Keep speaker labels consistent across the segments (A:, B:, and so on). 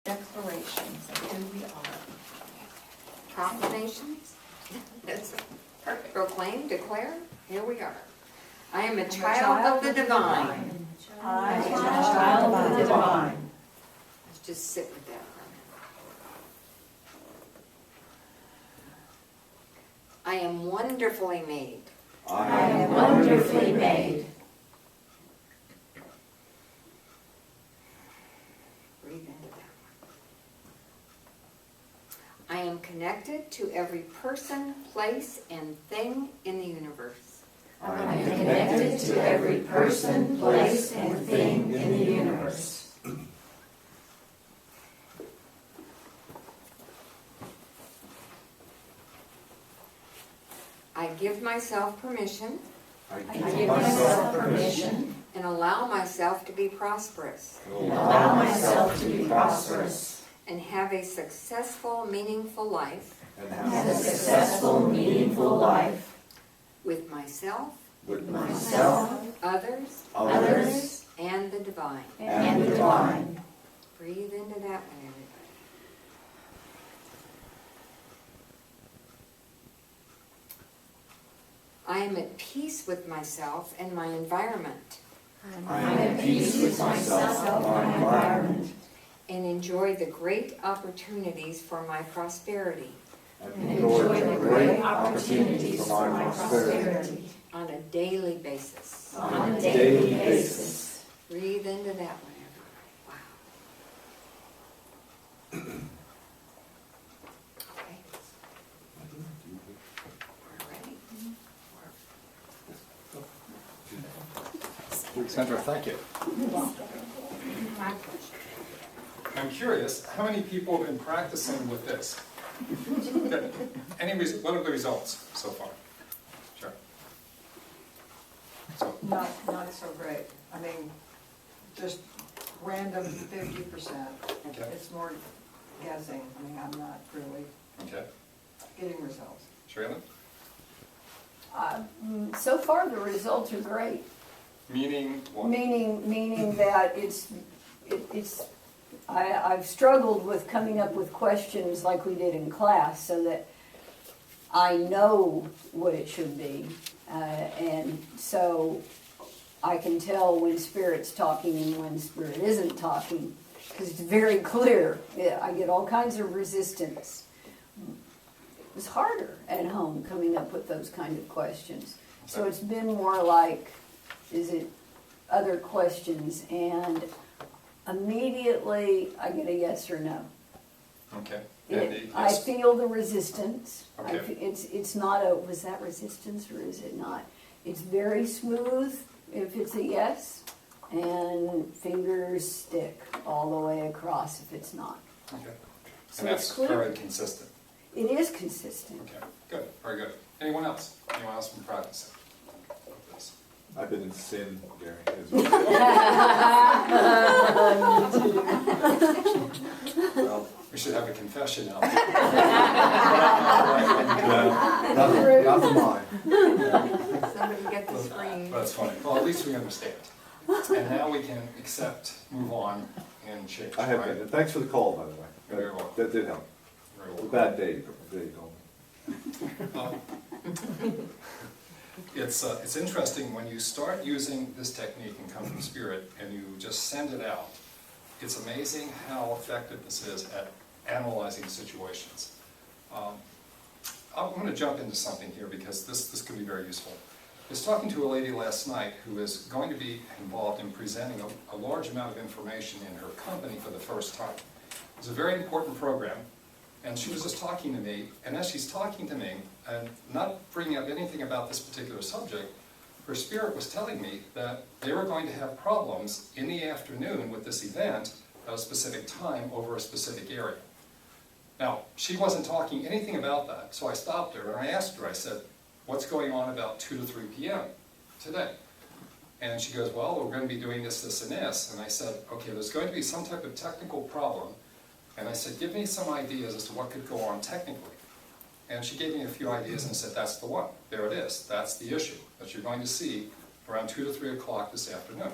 A: Declarations of who we are.
B: Proclamations? That's perfect. Proclaim, declare, here we are. I am a child of the divine.
A: I am a child of the divine.
B: Let's just sit with that for a minute. I am wonderfully made.
A: I am wonderfully made.
B: Breathe into that one. I am connected to every person, place, and thing in the universe.
A: I am connected to every person, place, and thing in the universe.
B: I give myself permission
A: I give myself permission
B: and allow myself to be prosperous
A: and allow myself to be prosperous
B: and have a successful, meaningful life
A: and have a successful, meaningful life
B: with myself,
A: with myself,
B: others, and the divine.
A: and the divine.
B: Breathe into that one, everybody. I am at peace with myself and my environment
A: I am at peace with myself and my environment
B: and enjoy the great opportunities for my prosperity
A: and enjoy the great opportunities for my prosperity
B: on a daily basis.
A: on a daily basis.
B: Breathe into that one, everybody. Wow. Okay. We're ready.
C: Sandra, thank you.
B: My pleasure.
C: I'm curious, how many people have been practicing with this? Okay. What are the results so far? Sure. So,
D: Not so great. I mean, just random 50%.
C: okay,
D: It's more guessing. I mean, I'm not really
C: okay.
D: getting results.
C: Shirley?
E: So far, the results are great.
C: Meaning what?
E: Meaning that I've struggled with coming up with questions like we did in class, so that I know what it should be, and so I can tell when Spirit's talking and when Spirit isn't talking, because it's very clear. Yeah, I get all kinds of resistance. It was harder at home coming up with those kind of questions. So it's been more like, is it other questions? And immediately I get a yes or no.
C: Okay. And
E: I feel the resistance.
C: Okay.
E: It's not a, was that resistance or is it not? It's very smooth if it's a yes, and fingers stick all the way across if it's not.
C: Okay.
E: So
C: And
E: it's
C: that's
E: clear.
C: very consistent.
E: It is consistent.
C: Okay, good, very good. Anyone else? Anyone else been practicing with this?
F: I've been in sin, Gary. Well,
C: We should have a confession now.
F: not for mine.
B: Somebody get the screen.
C: That's funny. Well, at least we understand. And now we can accept, move on, and change,
F: I have
C: right?
F: been, and thanks for the call, by the way.
C: You're very welcome.
F: That did help.
C: Very
F: It's a
C: well.
F: bad day you called me.
C: It's interesting when you start using this technique and come from Spirit and you just send it out. It's amazing how effective this is at analyzing situations. I'm going to jump into something here because this can be very useful. I was talking to a lady last night who is going to be involved in presenting a large amount of information in her company for the first time. It's a very important program. And she was just talking to me, and as she's talking to me, and not bringing up anything about this particular subject, her spirit was telling me that they were going to have problems in the afternoon with this event at a specific time over a specific area. Now, she wasn't talking anything about that, so I stopped her and I asked her, I said, what's going on about 2 to 3 p.m. today? And she goes, well, we're going to be doing this, this, and this. And I said, okay, there's going to be some type of technical problem. And I said, give me some ideas as to what could go on technically. And she gave me a few ideas and said, that's the one. There it is. That's the issue that you're going to see around 2 to 3 o'clock this afternoon.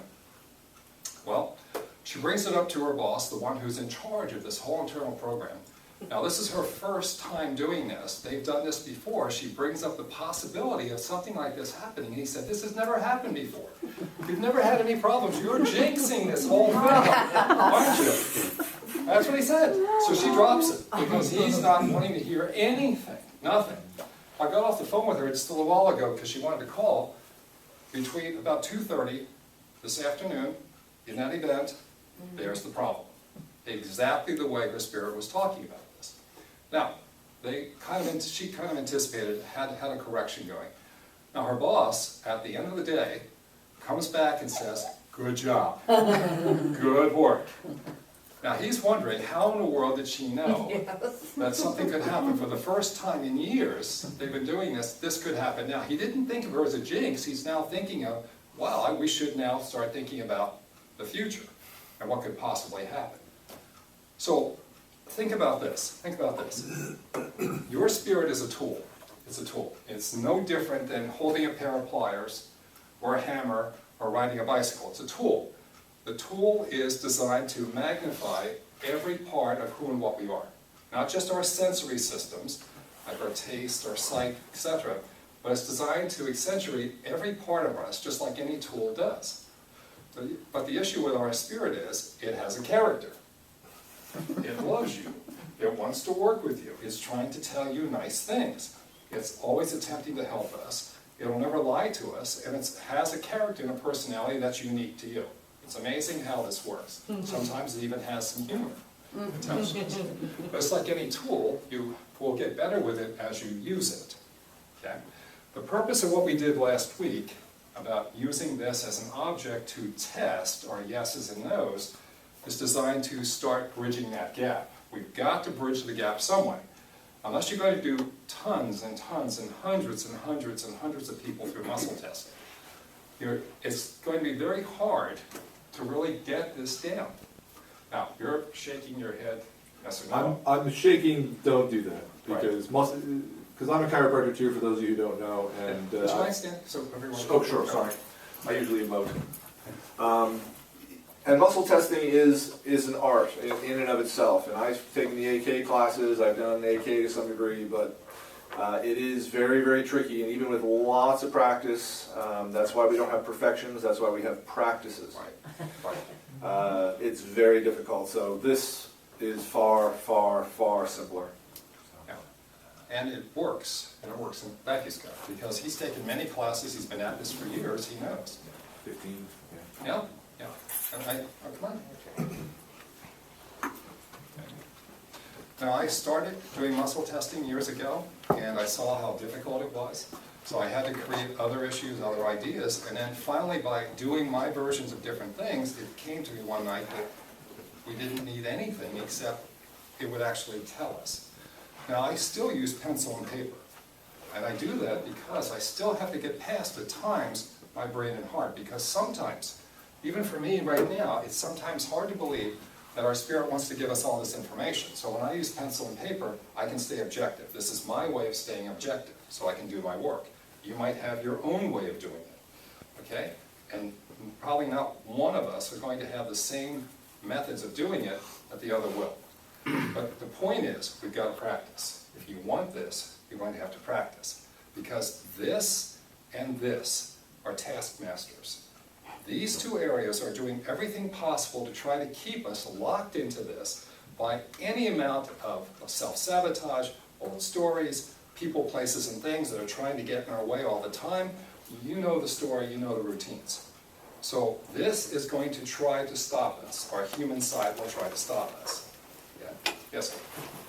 C: Well, she She brings it up to her boss, the one who's in charge of this whole internal program. Now, this is her first time doing this. They've done this before. She brings up the possibility of something like this happening. And he said, this has never happened before. You've never had any problems. You're jinxing this whole thing, aren't you? That's what he said. So she drops it because he's not wanting to hear anything, nothing. I got off the phone with her just a little while ago because she wanted to call between about 2:30 this afternoon in that event. There's the problem. Exactly the way her spirit was talking about this. Now, she kind of anticipated, had a correction going. Now her boss, at the end of the day, comes back and says, good job, good work. Now he's wondering, how in the world did she know that something could happen for the first time in years? They've been doing this, this could happen now. He didn't think of her as a jinx, he's now thinking of, wow, we should now start thinking about the future and what could possibly happen. So think about this, Your spirit is a tool. It's a tool. It's no different than holding a pair of pliers or a hammer or riding a bicycle. It's a tool. The tool is designed to magnify every part of who and what we are. Not just our sensory systems, like our taste, our sight, etc., but it's designed to accentuate every part of us, just like any tool does. But the issue with our spirit is, it has a character. It loves you. It wants to work with you. It's trying to tell you nice things. It's always attempting to help us. It'll never lie to us, and it has a character and a personality that's unique to you. It's amazing how this works. Sometimes it even has some humor attached to it. But it's like any tool, you will get better with it as you use it. Okay? The purpose of what we did last week about using this as an object to test our yeses and nos is designed to start bridging that gap. We've got to bridge the gap some way. Unless you're going to do tons and tons and hundreds and hundreds and hundreds of people through muscle testing, it's going to be very hard to really get this down. Now, you're shaking your head, yes or no?
F: I'm shaking, don't do that,
C: Right.
F: because I'm a chiropractor too, for those of you who don't know, and...
C: Would you mind standing so everyone...
F: Oh, sure, sorry. I usually emote. And muscle testing is an art in and of itself, and I've taken the AK classes, I've done AK to some degree, but it is very, very tricky, and even with lots of practice, that's why we don't have perfections, that's why we have practices.
C: Right.
F: It's very difficult, so this is far, far, far simpler.
C: Yeah. And it works in Becky's gut, because he's taken many classes, he's been at this for years, he knows.
F: 15, yeah.
C: Yeah, yeah. Come on. Okay. Now, I started doing muscle testing years ago, and I saw how difficult it was. So I had to create other issues, other ideas, and then finally by doing my versions of different things, it came to me one night that we didn't need anything except it would actually tell us. Now, I still use pencil and paper, and I do that because I still have to get past, at times, my brain and heart, because sometimes, even for me right now, it's sometimes hard to believe that our spirit wants to give us all this information. So when I use pencil and paper, I can stay objective. This is my way of staying objective, so I can do my work. You might have your own way of doing it, okay? And probably not one of us are going to have the same methods of doing it that the other will. But the point is, we've got to practice. If you want this, you're going to have to practice. Because this and this are taskmasters. These two areas are doing everything possible to try to keep us locked into this by any amount of self-sabotage, old stories, people, places, and things that are trying to get in our way all the time. You know the story, you know the routines. So this is going to try to stop us. Our human side will try to stop us. Yeah. Yes, sir.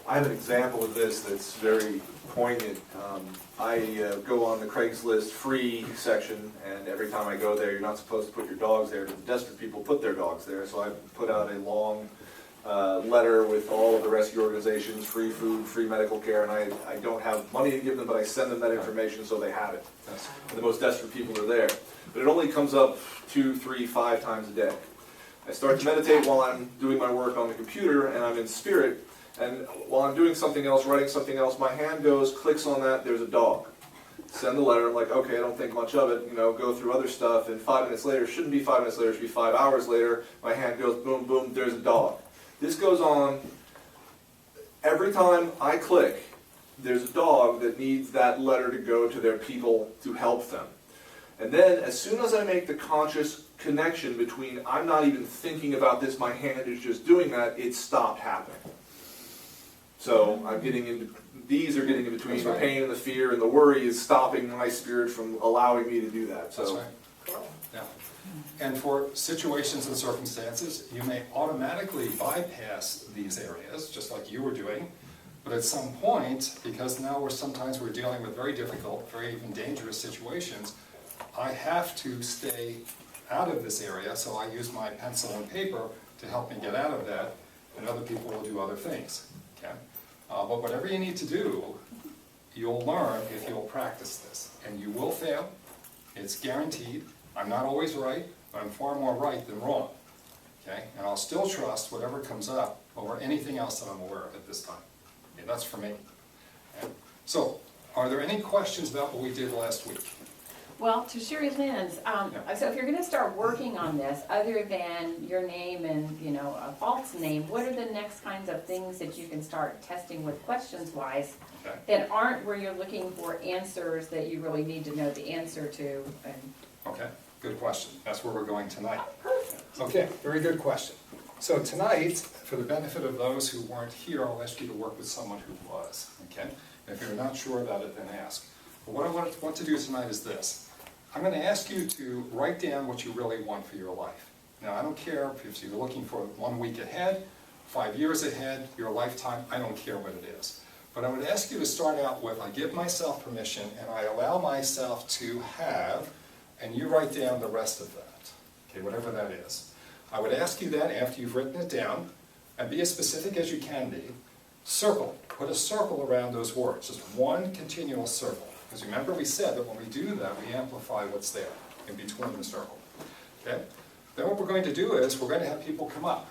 F: I have an example of this that's very poignant. I go on the Craigslist free section, and every time I go there, you're not supposed to put your dogs there, but the desperate people put their dogs there. So I put out a long letter with all of the rescue organizations, free food, free medical care, and I don't have money to give them, but I send them that information so they have it.
C: Yes.
F: And the most desperate people are there. But it only comes up 2, 3, 5 times a day. I start to meditate while I'm doing my work on the computer, and I'm in spirit. And while I'm doing something else, writing something else, my hand goes, clicks on that, there's a dog. send the letter, I'm like, okay, I don't think much of it, go through other stuff, and 5 minutes later, shouldn't be 5 minutes later, it should be 5 hours later, my hand goes boom, boom, there's a dog. This goes on every time I click, there's a dog that needs that letter to go to their people to help them. And then, as soon as I make the conscious connection between, I'm not even thinking about this, my hand is just doing that, it stopped happening. So I'm getting into, these are getting in between
C: That's
F: the
C: right.
F: pain and the fear, and the worry is stopping my spirit from allowing me to do that.
C: That's
F: So
C: right. Yeah. And for situations and circumstances, you may automatically bypass these areas, just like you were doing. But at some point, because now sometimes we're dealing with very difficult, very even dangerous situations, I have to stay out of this area, so I use my pencil and paper to help me get out of that, and other people will do other things, okay? But whatever you need to do, you'll learn if you'll practice this. And you will fail, it's guaranteed. I'm not always right, but I'm far more right than wrong, okay? And I'll still trust whatever comes up over anything else that I'm aware of at this time. Okay, that's for me. Okay? So, are there any questions about what we did last week?
G: Well, to Sherry Lynn's, so if you're gonna start working on this, other than your name and, a false name, what are the next kinds of things that you can start testing with questions-wise
C: Okay.
G: that aren't where you're looking for answers that you really need to know the answer to? And
C: Okay, good question. That's where we're going tonight. Okay, very good question. So tonight, for the benefit of those who weren't here, I'll ask you to work with someone who was, okay? If you're not sure about it, then ask. But what I want to do tonight is this. I'm going to ask you to write down what you really want for your life. Now, I don't care if you're looking for 1 week ahead, 5 years ahead, your lifetime, I don't care what it is. But I would ask you to start out with, I give myself permission and I allow myself to have, and you write down the rest of that, okay, whatever that is. I would ask you that after you've written it down, and be as specific as you can be, circle, put a circle around those words, just one continual circle. Because remember we said that when we do that, we amplify what's there in between the circle, okay? Then what we're going to do is, we're going to have people come up.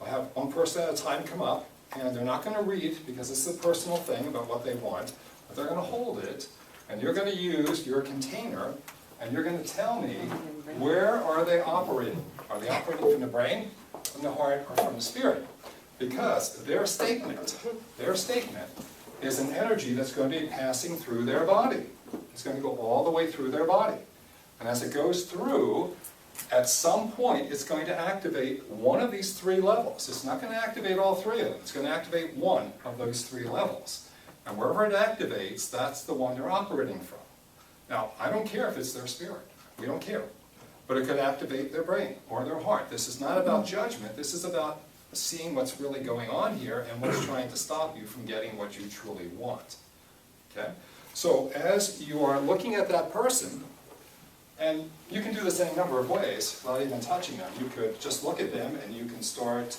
C: I'll have one person at a time come up, and they're not going to read, because this is a personal thing about what they want, but they're going to hold it, and you're going to use your container, and you're going to tell me, where are they operating? Are they operating from the brain, from the heart, or from the spirit? Because their statement is an energy that's going to be passing through their body. It's going to go all the way through their body. And as it goes through, at some point, it's going to activate one of these 3 levels. It's not going to activate all 3 of them. It's going to activate one of those 3 levels. And wherever it activates, that's the one they're operating from. Now, I don't care if it's their spirit. We don't care. But it could activate their brain or their heart. This is not about judgment. This is about seeing what's really going on here and what's trying to stop you from getting what you truly want. Okay? So as you are looking at that person, and you can do this any number of ways without even touching them. You could just look at them and you can start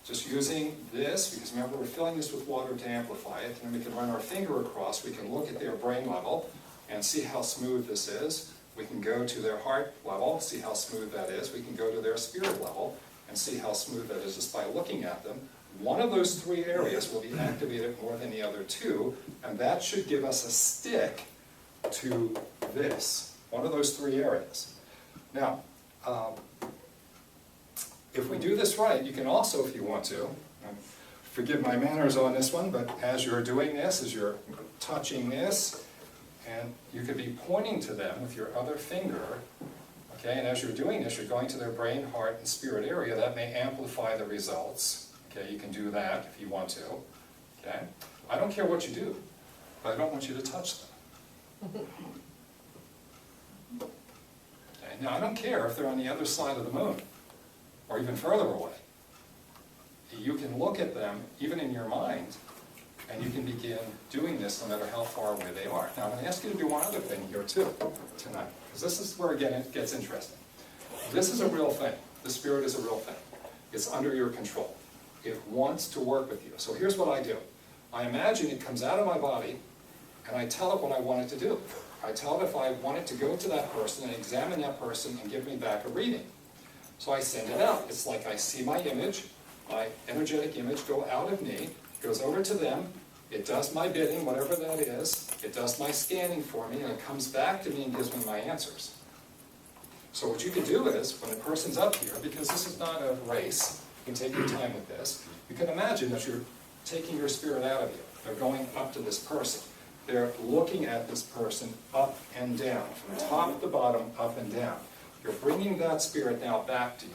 C: just using this, because remember we're filling this with water to amplify it, and then we can run our finger across, we can look at their brain level and see how smooth this is. We can go to their heart level, see how smooth that is. We can go to their spirit level and see how smooth that is just by looking at them. One of those 3 areas will be activated more than the other 2, and that should give us a stick to this, one of those 3 areas. Now, if we do this right, you can also, if you want to, forgive my manners on this one, but as you're doing this, as you're touching this, and you could be pointing to them with your other finger, okay, and as you're doing this, you're going to their brain, heart, and spirit area. That may amplify the results. Okay, you can do that if you want to. Okay, I don't care what you do, but I don't want you to touch them. Okay, now I don't care if they're on the other side of the moon, or even further away. You can look at them, even in your mind, and you can begin doing this no matter how far away they are. Now I'm going to ask you to do one other thing here too, tonight, because this is where, again, it gets interesting. This is a real thing. The spirit is a real thing. It's under your control. It wants to work with you. So here's what I do. I imagine it comes out of my body, and I tell it what I want it to do. I tell it if I want it to go to that person and examine that person and give me back a reading. So I send it out. It's like I see my image, my energetic image go out of me, goes over to them, It does my bidding, whatever that is. It does my scanning for me, and it comes back to me and gives me my answers. So what you can do is, when a person's up here, because this is not a race, you can take your time with this, you can imagine that you're taking your spirit out of you. They're going up to this person. They're looking at this person up and down, from top to bottom, up and down. You're bringing that spirit now back to you.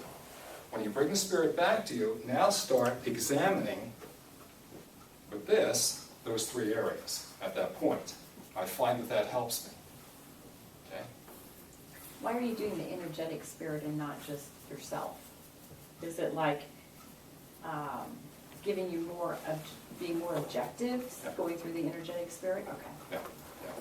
C: When you bring the spirit back to you, now start examining with this, those three areas at that point. I find that that helps me. Okay?
G: Why are you doing the energetic spirit and not just yourself? Is it like giving you more, being more objective,
C: Yeah.
G: going through the energetic spirit? Okay.
C: Yeah, yeah.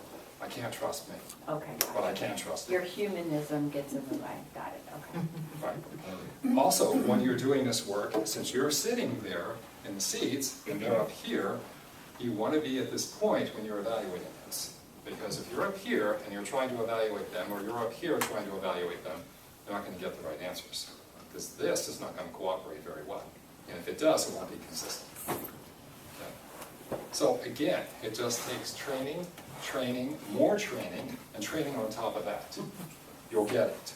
C: I can't trust me,
G: Okay. got
C: but I
G: it.
C: can trust
G: Your
C: it.
G: humanism gets in the way. Got it. Okay.
C: Right. Also, when you're doing this work, since you're sitting there in the seats and they're up here, you want to be at this point when you're evaluating this. Because if you're up here and you're trying to evaluate them, or you're up here trying to evaluate them, you're not going to get the right answers. Because this is not going to cooperate very well. And if it does, it won't be consistent. Okay? So again, it just takes training, training, more training, and training on top of that. You'll get it.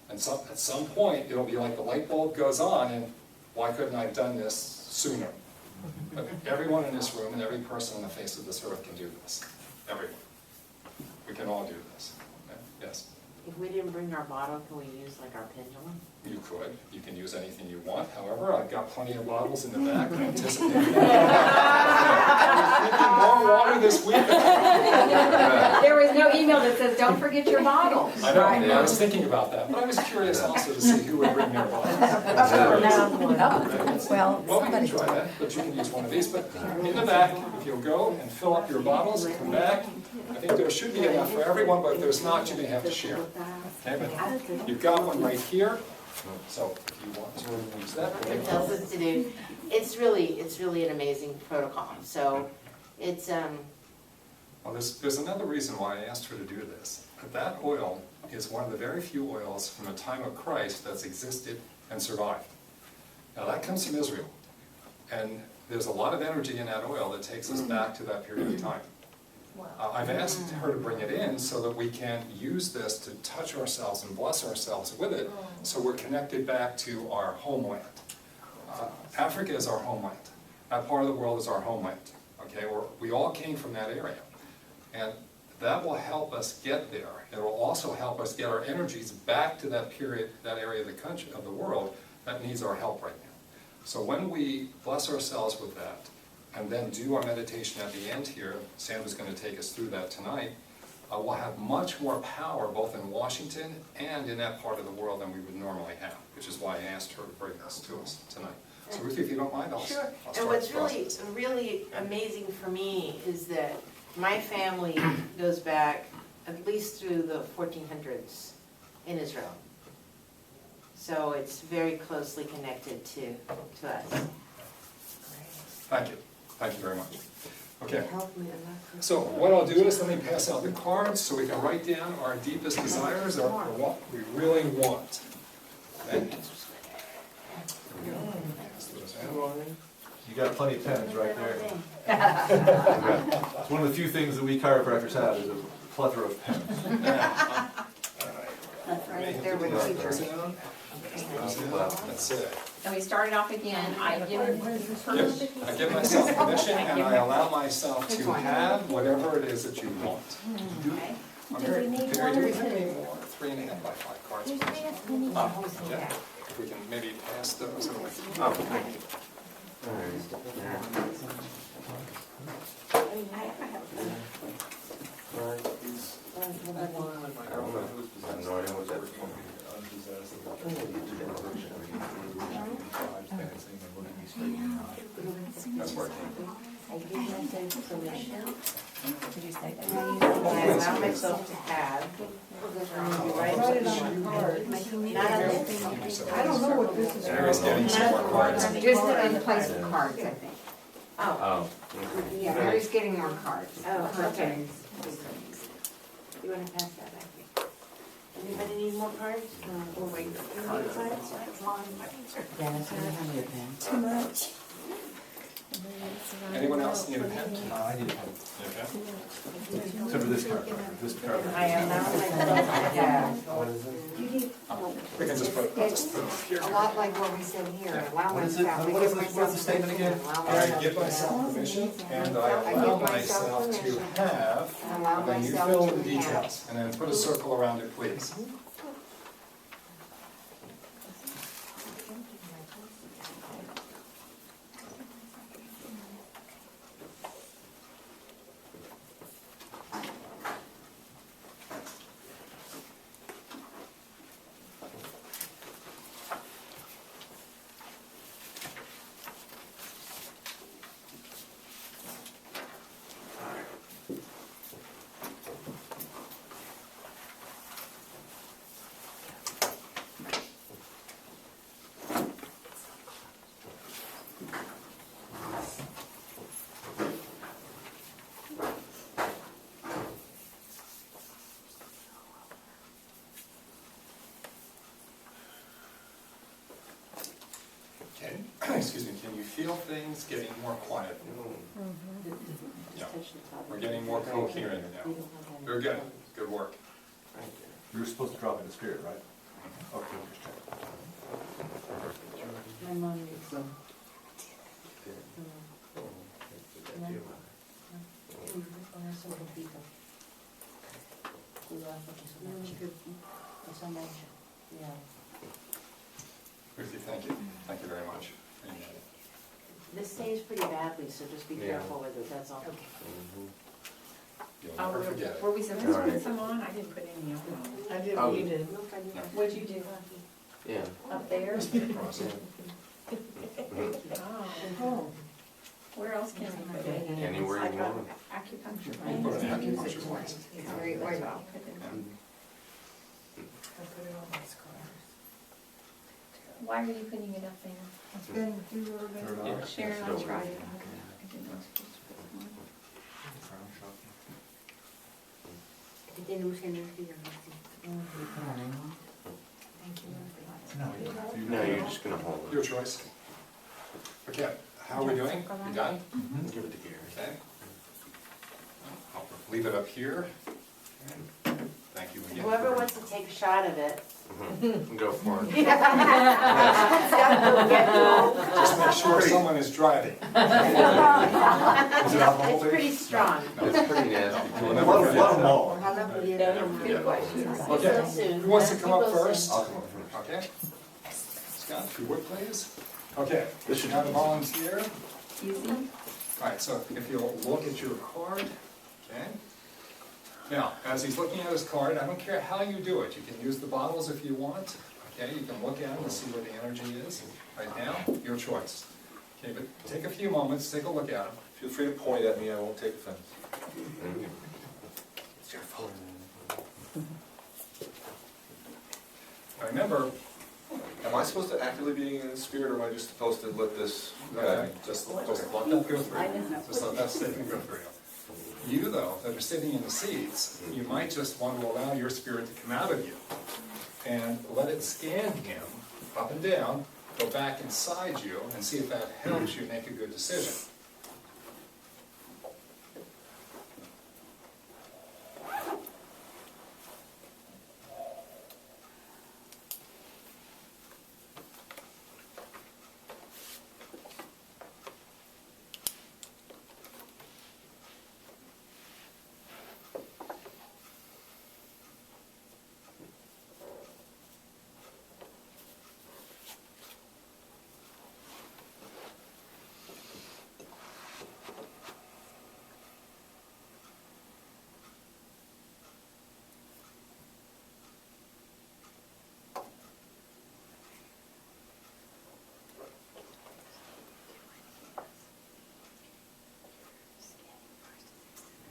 C: And at some point, it'll be like the light bulb goes on, and why couldn't I have done this sooner? But everyone in this room and every person on the face of this earth can do this. Everyone. We can all do this. Okay? Yes?
H: If we didn't bring our bottle, can we use like our pendulum?
C: You could. You can use anything you want. However, I've got plenty of bottles in the back. I anticipate that. Drinking more water this week.
G: There was no email that says, don't forget your bottles.
C: I know. I was thinking about that. But I was curious also to see who would bring their bottles.
E: Well,
C: Well, we can try that, but you can use one of these. But in the back, if you'll go and fill up your bottles and come back, I think there should be enough for everyone, but if there's not, you may have to share. Okay, but you've got one right here, so if you want to use that.
H: It tells us to do. It's really an amazing protocol. So it's
C: Well, there's another reason why I asked her to do this. That oil is one of the very few oils from the time of Christ that's existed and survived. Now that comes from Israel. And there's a lot of energy in that oil that takes us back to that period of time. I've asked her to bring it in so that we can use this to touch ourselves and bless ourselves with it, so we're connected back to our homeland. Africa is our homeland. That part of the world is our homeland. Okay, we all came from that area. And that will help us get there. It will also help us get our energies back to that period, that area of the country, of the world that needs our help right now. So when we bless ourselves with that, and then do our meditation at the end here, Sandra's going to take us through that tonight, we'll have much more power both in Washington and in that part of the world than we would normally have, which is why I asked her to bring this to us tonight. So Ruthie, if you don't mind, I'll
H: sure.
C: start
H: And what's
C: the process.
H: really amazing for me is that my family goes back at least through the 1400s in Israel. So it's very closely connected to us.
C: Thank you. Thank you very much. Okay.
H: Help me a lot.
C: So what I'll do is let me pass out the cards so we can write down our deepest desires, or what we really want. Okay? Here we go. Pass those out.
F: You got plenty of pens right there. It's one of the few things that we chiropractors have is a plethora of pens.
B: That's right, there with teachers.
C: That's it.
G: And we started off again, I give
C: Yep. I give myself permission and I allow myself to have whatever it is that you want.
G: Okay.
C: Do we need one or two? 3.5 by 5 cards. Yeah. If we can maybe pass those. Oh, thank you. That's working.
H: I give myself permission. And I allow myself to have.
D: Write it on a card.
H: Not on this.
D: I don't know what this is.
C: Mary's getting some more cards.
B: Just in place of cards, I think.
H: Oh,
B: Yeah, Mary's getting more cards.
H: oh, okay. You want to pass that back here? Anybody need more cards? We'll wait. You need cards? Dennis, can I have your pen?
E: Too much.
C: Anyone else need a pen?
F: I need a pen.
C: Okay.
F: Except for this paragraph, this paragraph.
H: I am now. Yeah.
F: What is it?
C: We can just put it here.
B: A lot like what we said here, allow
F: What is it?
B: myself.
F: What is the statement again?
C: I give myself permission, and I allow myself to have, and then you fill in the details, and then put a circle around it, please. Excuse me, can you feel things getting more quiet? Yeah, we're getting more coherent now. Very good, good work.
F: You were supposed to drop into spirit, right? Okay, just check.
H: My mom needs some.
C: Ruthie, thank you. Thank you very much. Appreciate it.
H: This stays pretty badly, so just be careful with it, that's all.
C: You'll
G: Oh,
C: never forget it.
G: were we supposed to put some on? I didn't put any on.
D: I did,
I: Oh.
D: you did.
G: What'd you do?
I: Yeah.
G: Up there?
C: Across it.
G: Oh. Where else can we put it?
I: Anywhere you
G: Like
I: want.
G: acupuncture
C: You put
G: points?
C: an acupuncture point.
B: It's very oily.
D: I put it on my scar.
G: Why are you putting it up there?
D: It's been through a bit.
F: Third eye.
G: Sharon, I tried it. I didn't know I was supposed to put it on.
F: Crown chakra. No, you-
I: No, you're just gonna hold
C: Your
I: it.
C: choice. Okay, how are we doing? You done?
I: Give it to Gary.
C: Okay. I'll leave it up here. Okay. Thank you again.
H: Whoever wants to take a shot of it.
I: Go for it.
C: Just make sure someone is driving. Is it alcohol?
H: It's pretty strong.
I: It's pretty nasty.
C: We'll
F: Let
C: never
F: them
C: forget that.
F: know.
G: Good question.
C: Okay,
H: Soon.
C: who wants to come up
H: People soon.
C: first?
F: I'll come up first.
C: Okay. Scott, if you would please. Okay,
F: This should
C: you have a
F: be-
C: volunteer.
G: Easy?
C: All right, so if you'll look at your card, okay? Now, as he's looking at his card, I don't care how you do it. You can use the bottles if you want, okay? You can look at them and see where the energy is. Right now, your choice. Okay, but take a few moments, take a look at them.
F: Feel free to point at me, I won't take offense.
C: It's your fault. Now remember,
F: Am I supposed to actively be in the spirit, or am I just supposed to let this
C: just let that go through. Just let that statement go through. You, though, that are sitting in the seats, you might just want to allow your spirit to come out of you and let it scan him up and down, go back inside you, and see if that helps you make a good decision.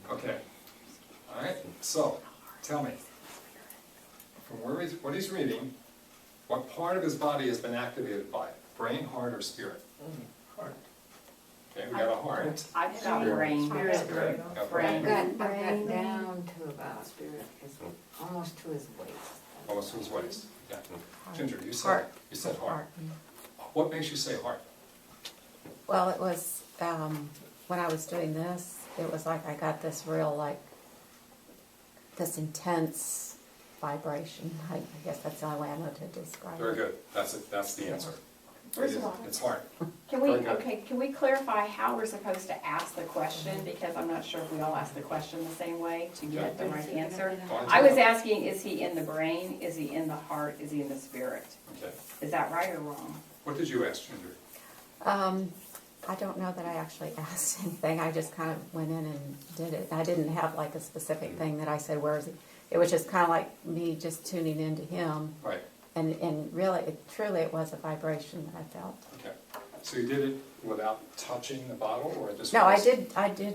C: Okay, all right, so, tell me, from what he's reading, what part of his body has been activated by it? Brain, heart, or spirit? Heart. Okay, we got a heart.
G: I've got brain.
C: Spirit. Got
G: Brain.
B: I've got down to about almost to his waist.
C: Almost to his waist. Yeah. Ginger, you said heart. What makes you say heart?
A: Well, it was
J: when I was doing this, it was like I got this real, like, this intense vibration. I guess that's the only way I know to describe it.
C: Very good, that's it, that's the answer.
G: First of all,
C: It's hard.
G: can we,
C: Very good.
G: okay, can we clarify how we're supposed to ask the question? Because I'm not sure if we all ask the question the same way to get the right answer.
C: Fine.
G: I was asking, is he in the brain? Is he in the heart? Is he in the spirit?
C: Okay,
G: Is that right or wrong?
C: what did you ask, Ginger?
J: I don't know that I actually asked anything. I just kind of went in and did it. I didn't have like a specific thing that I said, where is he? It was just kind of like me just tuning into him.
C: Right,
J: And really, truly it was a vibration that I felt.
C: okay. So you did it without touching the bottle, or this
J: No,
C: was?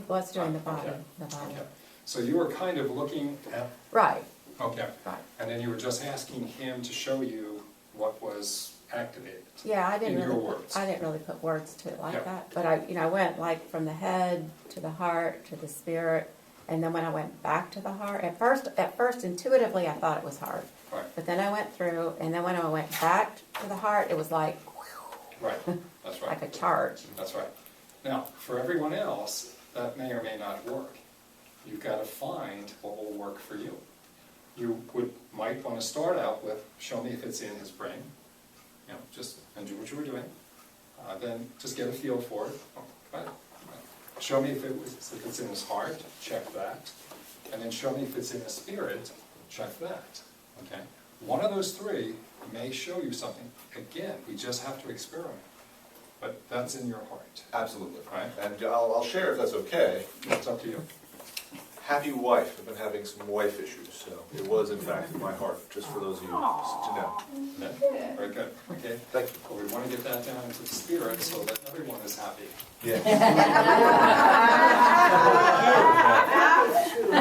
J: was doing the body,
C: Okay.
J: the body.
C: Okay, so you were kind of looking at,
J: Right,
C: okay,
J: right.
C: and then you were just asking him to show you what was activated.
J: Yeah, I didn't
C: In your
J: really,
C: words.
J: I didn't really put words to it like
C: Yeah.
J: that. But I went like from the head to the heart to the spirit. And then when I went back to the heart, at first intuitively I thought it was hard.
C: Right,
J: But then I went through, and then when I went back to the heart, it was like,
C: right, that's right.
J: like a charge.
C: That's right. Now, for everyone else, that may or may not work. You've got to find what will work for you. You might want to start out with, show me if it's in his brain, you know, just, and do what you were doing. Then just get a feel for it. Oh, right. Show me if it's in his heart, check that. And then show me if it's in his spirit, check that. Okay? One of those three may show you something. Again, we just have to experiment. But that's in your heart.
F: Absolutely.
C: Right.
F: And I'll share if that's okay.
C: It's up to you.
F: Happy wife. I've been having some wife issues, so it was in fact in my heart, just for those of you to know.
C: Yeah, very good. Okay.
F: Thank you.
C: Well, we want to get that down into the spirit so that everyone is happy.
F: Yeah.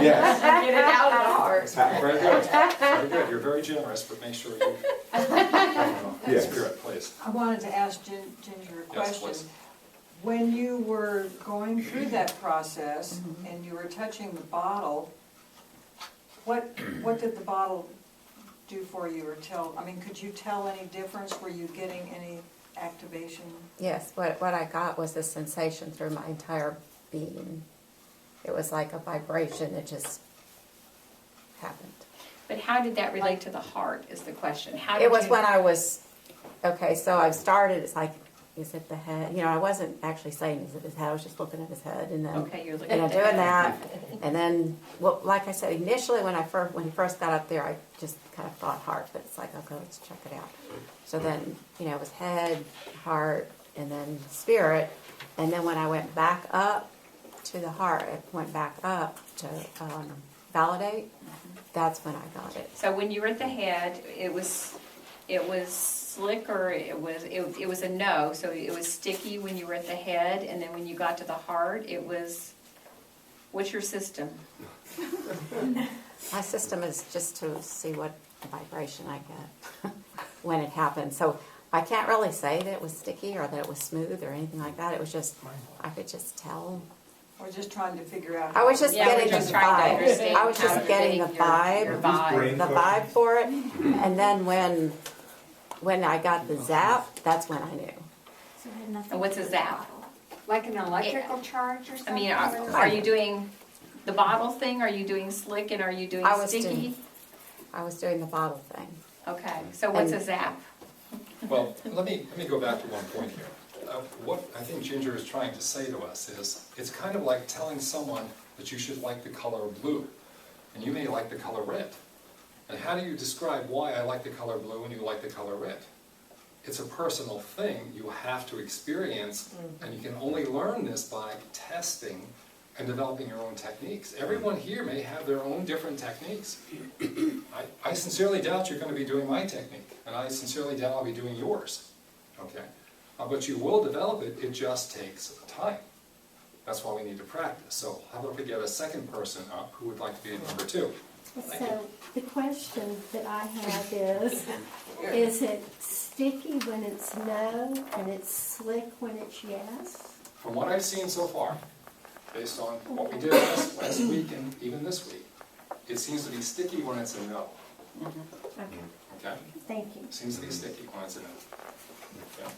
F: yes.
G: Get it out of the heart.
C: Very good. Very good. You're very generous, but make sure you
F: Yes.
C: spirit, please.
D: I wanted to ask Ginger a
C: Yes,
D: question.
C: please.
D: When you were going through that process and you were touching the bottle, what did the bottle do for you or tell? I mean, could you tell any difference? Were you getting any activation?
J: Yes, what I got was this sensation through my entire being. It was like a vibration that just happened.
G: But how did that relate to the heart is the question. How did
J: It was
G: you-
J: when I was, okay, so I started, it's like, is it the head? You know, I wasn't actually saying, is it his head? I was just looking at his head, and then,
G: Okay, you're looking
J: and I'm
G: at the
J: doing
G: head.
J: that. And then, well, like I said, initially when he first got up there, I just kind of thought heart, but it's like, okay, let's check it out. So then, you know, it was head, heart, and then spirit. And then when I went back up to the heart, I went back up to validate, that's when I got it.
G: So when you were at the head, it was slick, or it was a no, so it was sticky when you were at the head, and then when you got to the heart, it was, what's your system?
J: My system is just to see what vibration I get when it happens. So I can't really say that it was sticky or that it was smooth or anything like that. It was just, I could just tell.
D: We're just trying to figure out.
J: I was just
G: Yeah, we're
J: getting
G: just
J: the
G: trying to
J: vibe.
G: understand
J: I was
G: how
J: just
G: you're
J: getting the
G: getting your vibe.
J: the vibe for it. And then when I got the zap, that's when I knew.
G: And what's a zap?
B: Like an electrical charge or
G: I
B: something?
G: mean, are you doing the bottle thing? Are you doing slick, and are you doing
J: I was
G: sticky?
J: I was doing the bottle thing.
G: Okay, so what's a
J: And-
G: zap?
C: Well, let me go back to one point here. What I think Ginger is trying to say to us is, it's kind of like telling someone that you should like the color blue, and you may like the color red. And how do you describe why I like the color blue and you like the color red? It's a personal thing you have to experience, and you can only learn this by testing and developing your own techniques. Everyone here may have their own different techniques. I sincerely doubt you're going to be doing my technique, and I sincerely doubt I'll be doing yours. Okay? But you will develop it, it just takes time. That's why we need to practice. So how about we get a second person up who would like to be number two?
K: So the question that I have is it sticky when it's no and it's slick when it's yes?
C: From what I've seen so far, based on what we did last week and even this week, it seems to be sticky when it's a no.
K: Okay,
C: Okay?
K: thank you.
C: It seems to be sticky when it's a no. Okay?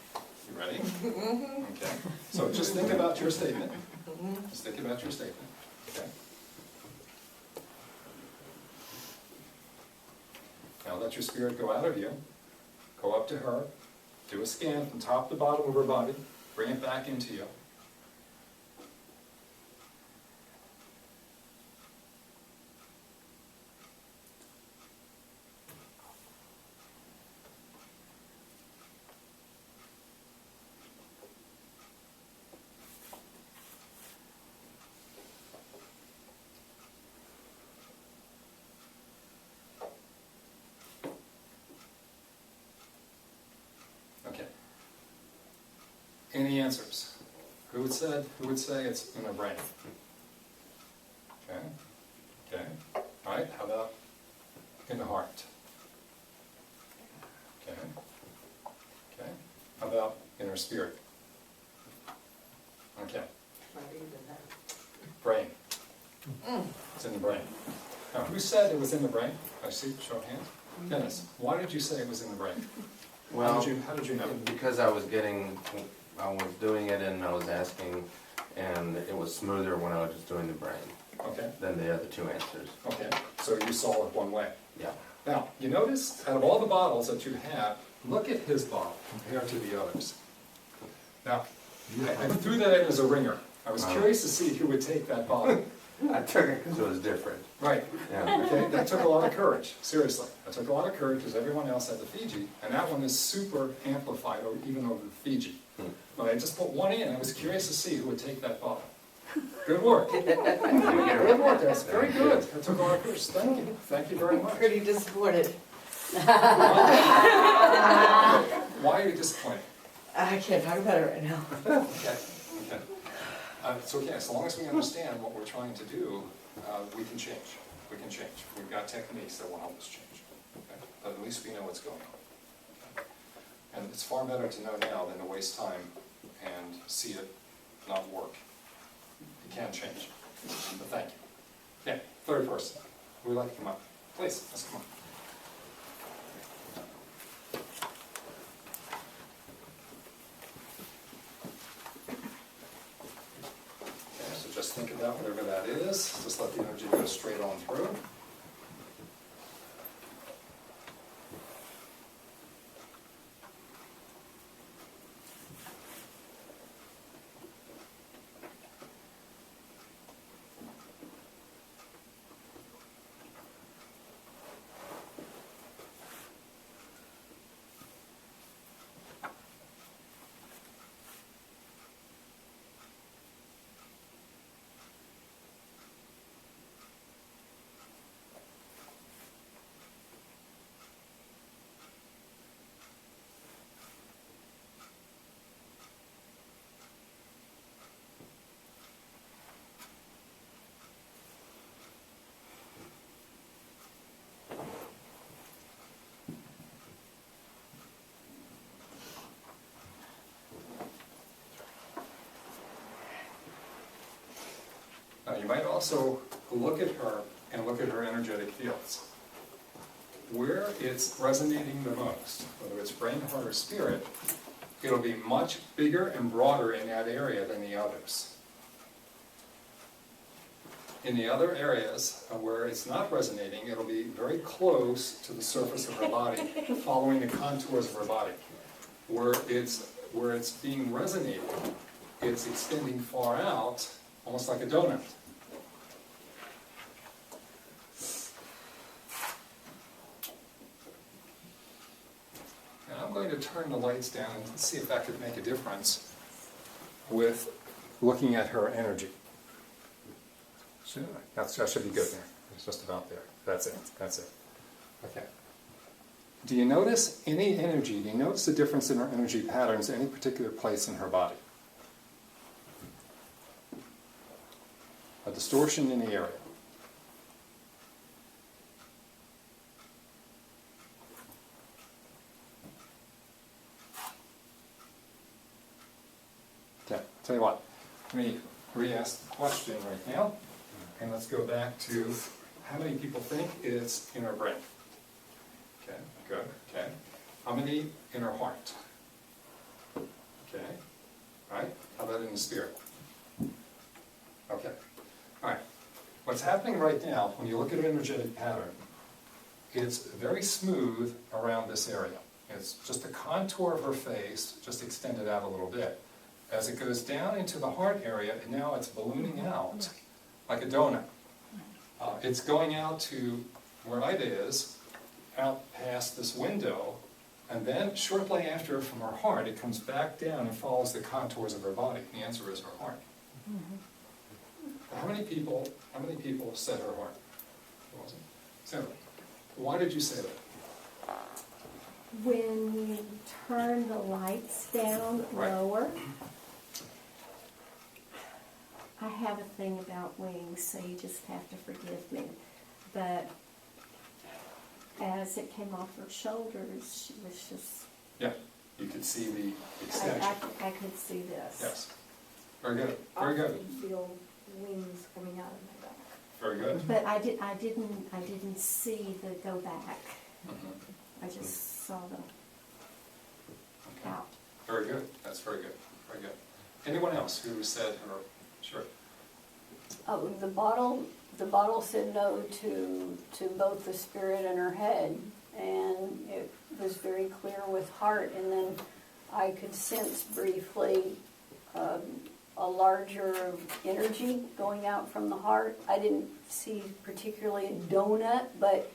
C: You ready? Okay. So just think about your statement. Just think about your statement. Okay. Now let your spirit go out of you. Go up to her. Do a scan from top to bottom of her body. Bring it back into you. Okay. Any answers? Who would say it's in the brain? Okay. Okay. All right. How about in the heart? Okay. Okay. How about in her spirit? Okay. Brain. It's in the brain. Now, who said it was in the brain? I see. Show of hands. Dennis, why did you say it was in the brain?
I: Well,
C: How did you know?
I: because I was doing it and I was asking, and it was smoother when I was just doing the brain
C: Okay.
I: than the other two answers.
C: Okay. So you saw it one way.
I: Yeah.
C: Now, you notice, out of all the bottles that you have, look at his bottle compared to the others. Now, I threw that in as a ringer. I was curious to see who would take that bottle.
I: I took it because it was different.
C: Right.
I: Yeah.
C: Okay, that took a lot of courage, seriously. That took a lot of courage because everyone else had the Fiji, and that one is super amplified even over the Fiji. But I just put one in, and I was curious to see who would take that bottle. Good work. Good work, that's very good. That took a lot of courage. Thank you. Thank you very much.
H: Pretty disappointed.
C: Why are you disappointed?
H: I can't talk about it right now.
C: Okay. Okay. It's okay, as long as we understand what we're trying to do, we can change. We can change. We've got techniques that will help us change. Okay? But at least we know what's going on. And it's far better to know now than to waste time and see it not work. You can change. But thank you. Okay, third person. Who would like to come up? Please, let's come up. So just think about whatever that is. Just let the energy go straight on through. Now you might also look at her and look at her energetic fields. Where it's resonating the most, whether it's brain, heart, or spirit, it'll be much bigger and broader in that area than the others. In the other areas where it's not resonating, it'll be very close to the surface of her body, following the contours of her body. Where it's being resonated, it's extending far out, almost like a donut. Now I'm going to turn the lights down and see if that could make a difference with looking at her energy. That should be good there. It's just about there. That's it. That's it. Okay. Do you notice any energy? Do you notice the difference in her energy patterns at any particular place in her body? A distortion in the area. Okay, tell you what, let me re-ask the question right now, and let's go back to how many people think it's in her brain? Okay, good, okay. How many in her heart? let in the spirit. Okay, all right. What's happening right now, when you look at an energetic pattern, it's very smooth around this area. It's just the contour of her face, just extended out a little bit. As it goes down into the heart area, and now it's ballooning out like a donut. It's going out to where Ida is, out past this window, and then shortly after from her heart, it comes back down and follows the contours of her body. The answer is her heart. How many people said her heart? Who was it? So, why did you say that?
K: When you turn the lights down
C: Right.
K: lower, I have a thing about wings, so you just have to forgive me. But as it came off her shoulders, she was just,
C: Yeah, you could see the extension.
K: I could see this.
C: Yes. Very good. Very good.
A: feel wings coming out of my back.
C: Very good.
K: But I didn't see the go back.
C: Mhm.
K: I just saw the
C: Okay.
K: out.
C: Very good. That's very good. Very good. Anyone else who said her? Sure.
E: Oh, the bottle said no to both the spirit and her head, and it was very clear with heart, and then I could sense briefly a larger energy going out from the heart. I didn't see particularly a donut, but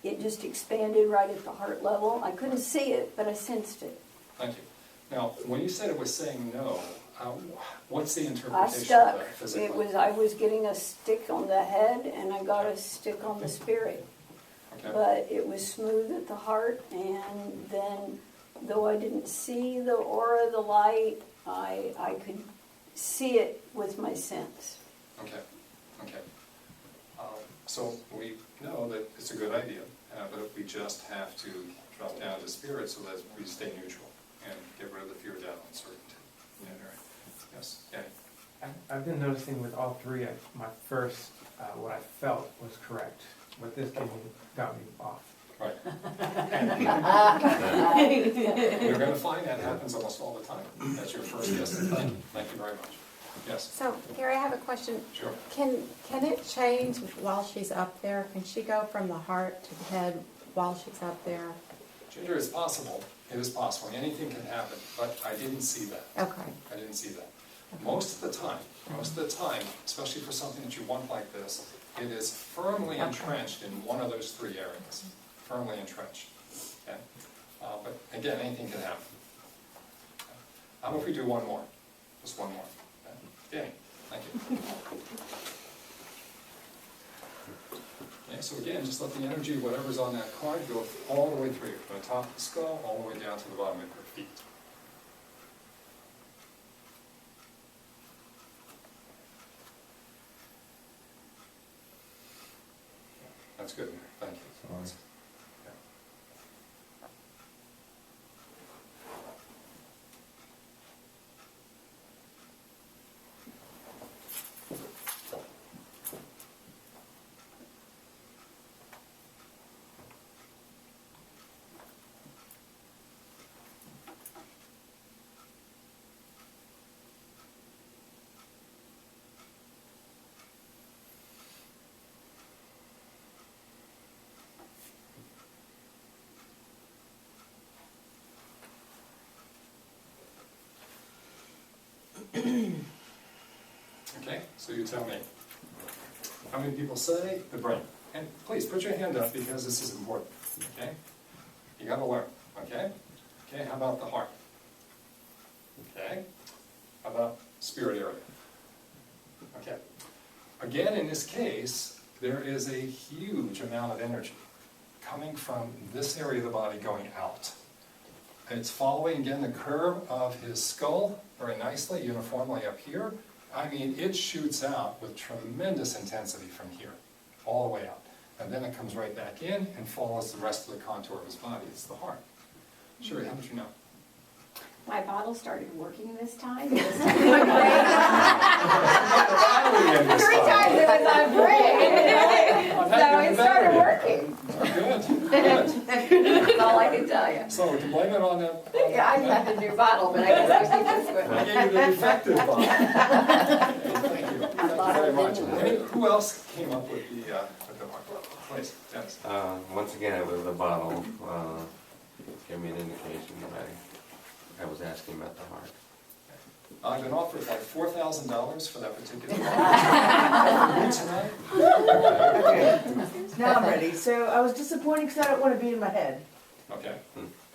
E: it just expanded right at the heart level. I couldn't see it, but I sensed it.
C: Thank you. Now, when you said it was saying no, what's the
E: I
C: interpretation
E: stuck.
C: of that physically?
E: I was getting a stick on the head, and I got a stick on the spirit.
C: Okay.
E: But it was smooth at the heart, and then, though I didn't see the aura, the light, I could see it with my sense.
C: Okay. Okay. So we know that it's a good idea, but we just have to drop down to spirit so that we stay neutral and get rid of the fear, doubt, uncertainty. Yeah, all right. Yes, Danny.
L: I've been noticing with all three, my first, what I felt was correct, but this got me off.
C: Right. You're going to find that happens almost all the time. That's your first guess. Thank you very much. Yes.
J: So, Gary, I have a question.
C: Sure.
J: Can it change while she's up there? Can she go from the heart to the head while she's up there?
C: Ginger, it's possible. It is possible. Anything can happen, but I didn't see that.
J: Okay.
C: I didn't see that. Most of the time, especially for something that you want like this, it is firmly entrenched in one of those three areas. Firmly entrenched. Okay? But again, anything can happen. How about if we do one more? Just one more. Okay? Danny, thank you. Okay, so again, just let the energy, whatever's on that card, go all the way through, from the top of the skull all the way down to the bottom of your feet. That's good. Thank you.
L: Sorry.
C: Yeah. Okay, so you tell me. How many people say the brain? And please put your hand up because this is important. Okay? You gotta learn. Okay? Okay, how about the heart? Okay? How about spirit area? Okay. Again, in this case, there is a huge amount of energy coming from this area of the body going out. It's following, again, the curve of his skull very nicely, uniformly up here. I mean, it shoots out with tremendous intensity from here, all the way out. And then it comes right back in and follows the rest of the contour of his body. It's the heart. Sure, how did you know?
G: My bottle started working this time. It was doing great. Three times it was on break. So it started working.
C: Good, good.
G: That's all I can tell you.
C: So to blame it on that.
G: Yeah, I got the new bottle, but I guess I should just
C: I
G: went.
C: gave you the effective bottle. Thank you very much. Who else came up with the please, Dennis?
I: Once again, it was the bottle, gave me an indication that I was asking about the heart.
C: I've been offered like $4,000 for that particular tonight.
M: Now I'm ready. So I was disappointed because I don't want to be in my head.
C: Okay.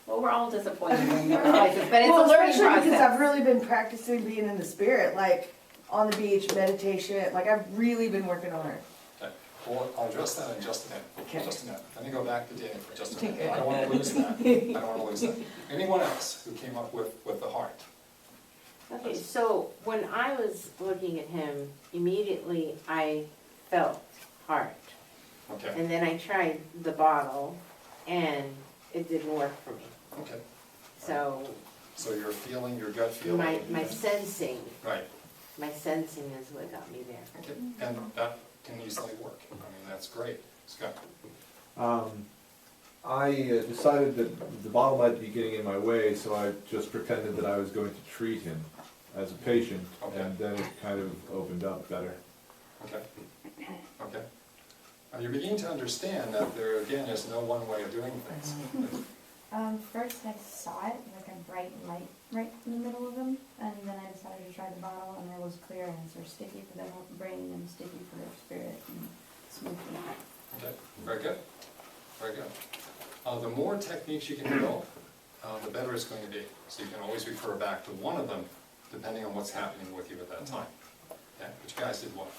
G: Well, we're all disappointed in your lives, but it's
M: Well,
G: a learning
M: especially because
G: process.
M: I've really been practicing being in the spirit, like on the beach, meditation. Like I've really been working on it.
C: Okay. Well, I'll address that in just a minute.
M: Okay.
C: Just a minute. Let me go back to Danny for just a minute. I don't want to lose that. I don't want to lose that. Anyone else who came up with the heart?
H: Okay, so when I was looking at him, immediately I felt heart.
C: Okay.
H: And then I tried the bottle and it didn't work for me.
C: Okay.
H: So
C: So your feeling, your gut feeling.
H: my sensing,
C: Right.
H: my sensing is what got me there.
C: Okay. And that can easily work. I mean, that's great. Scott.
F: I decided that the bottle might be getting in my way, so I just pretended that I was going to treat him as a patient,
C: Okay.
F: and then it kind of opened up better.
C: Okay. Okay. You're beginning to understand that there, again, is no one way of doing things.
N: First I saw it, like a bright light right in the middle of them, and then I decided to try the bottle, and it was clear answers, sticky for the brain and sticky for their spirit, and smooth for the heart.
C: Okay, very good, very good. The more techniques you can develop, the better it's going to be. So you can always refer back to one of them, depending on what's happening with you at that time. Okay, but you guys did well.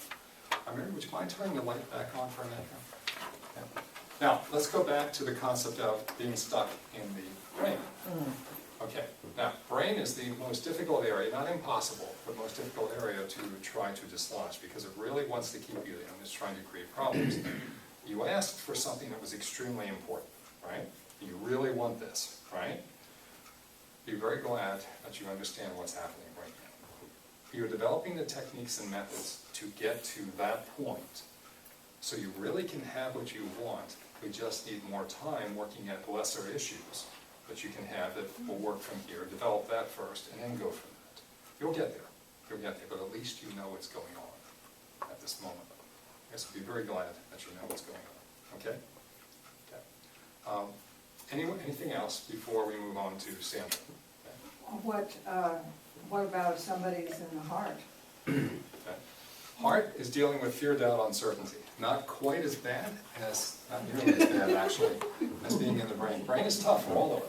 C: Mary, would you mind turning the light back on for a minute? Okay. Now, let's go back to the concept of being stuck in the brain. Okay, now, brain is the most difficult area, not impossible, but most difficult area to try to dislodge, because it really wants to keep you there and it's trying to create problems. You asked for something that was extremely important, right? You really want this, right? Be very glad that you understand what's happening right now. You're developing the techniques and methods to get to that point, so you really can have what you want. We just need more time working at lesser issues that you can have that will work from here. Develop that first and then go from that. You'll get there. You'll get there, but at least you know what's going on at this moment. Yes, be very glad that you know what's going on. Okay? Okay. Anything else before we move on to Sandra?
D: What about if somebody's in the heart?
C: Okay. Heart is dealing with fear, doubt, uncertainty. Not quite as bad as, not nearly as bad actually, as being in the brain. Brain is tough for all of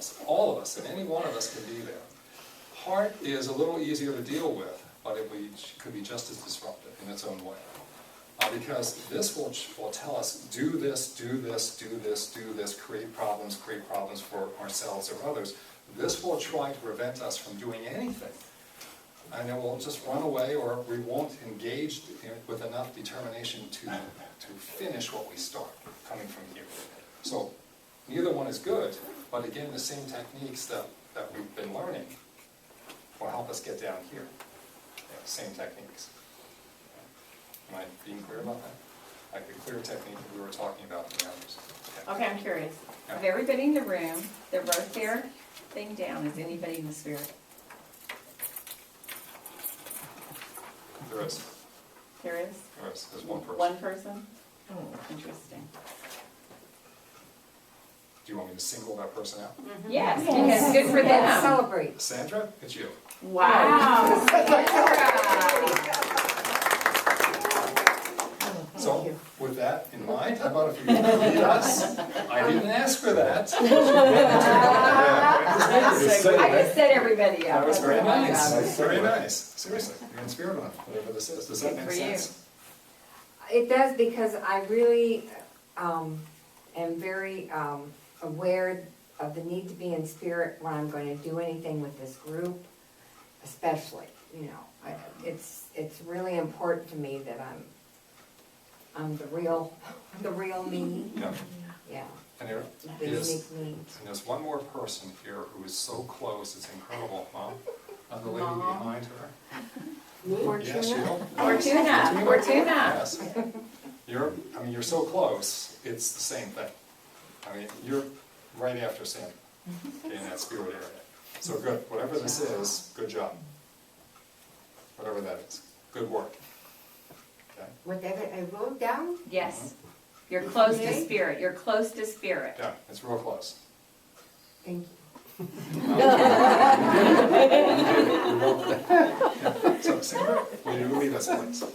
C: us, and any one of us can be there. Heart is a little easier to deal with, but it could be just as disruptive in its own way. Because this will tell us, do this, do this, do this, do this, create problems for ourselves or others. This will try to prevent us from doing anything. And it will just run away, or we won't engage with enough determination to finish what we start coming from here. So neither one is good, but again, the same techniques that we've been learning will help us get down here. Yeah, same techniques. Am I being clear about that? Like the clear technique that we were talking about in the others.
G: Okay, I'm curious.
C: Yeah.
G: Of everybody in the room that wrote their thing down, is anybody in the spirit?
C: There is.
G: There is?
C: There is. There's one person.
G: One person? Interesting.
C: Do you want me to single that person out?
G: Yes, because good for them.
B: Celebrate.
C: Sandra, it's you.
G: Wow.
C: So, with that in mind, how about if you lead us? I didn't ask for that.
G: I just set everybody up.
C: That was very
G: That's my
C: nice.
G: job.
C: Very nice. Seriously, you're in spirit on it, whatever this is. Does that
G: Good
C: make
G: for you.
C: sense?
B: It does, because I really am very aware of the need to be in spirit when I'm going to do anything with this group, especially, you know. It's really important to me that I'm the real me.
C: Yeah.
B: Yeah.
C: And there
B: The
C: is,
B: unique me.
C: and there's one more person here who is so close, it's incredible, Mom. And the lady
G: Mom.
C: behind her. Yes, you.
G: Fortuna, Fortuna.
C: Yes. You're so close, it's the same thing. I mean, you're right after Sandy, okay, in that spirit area. So good, whatever this is, good job. Whatever that is, good work. Okay?
A: Whatever I wrote down,
G: Yes. You're close to
A: Okay.
G: spirit, you're close to spirit.
C: Yeah, it's real close.
A: thank you.
C: So, Sandy, will you lead us, please?
A: Okay.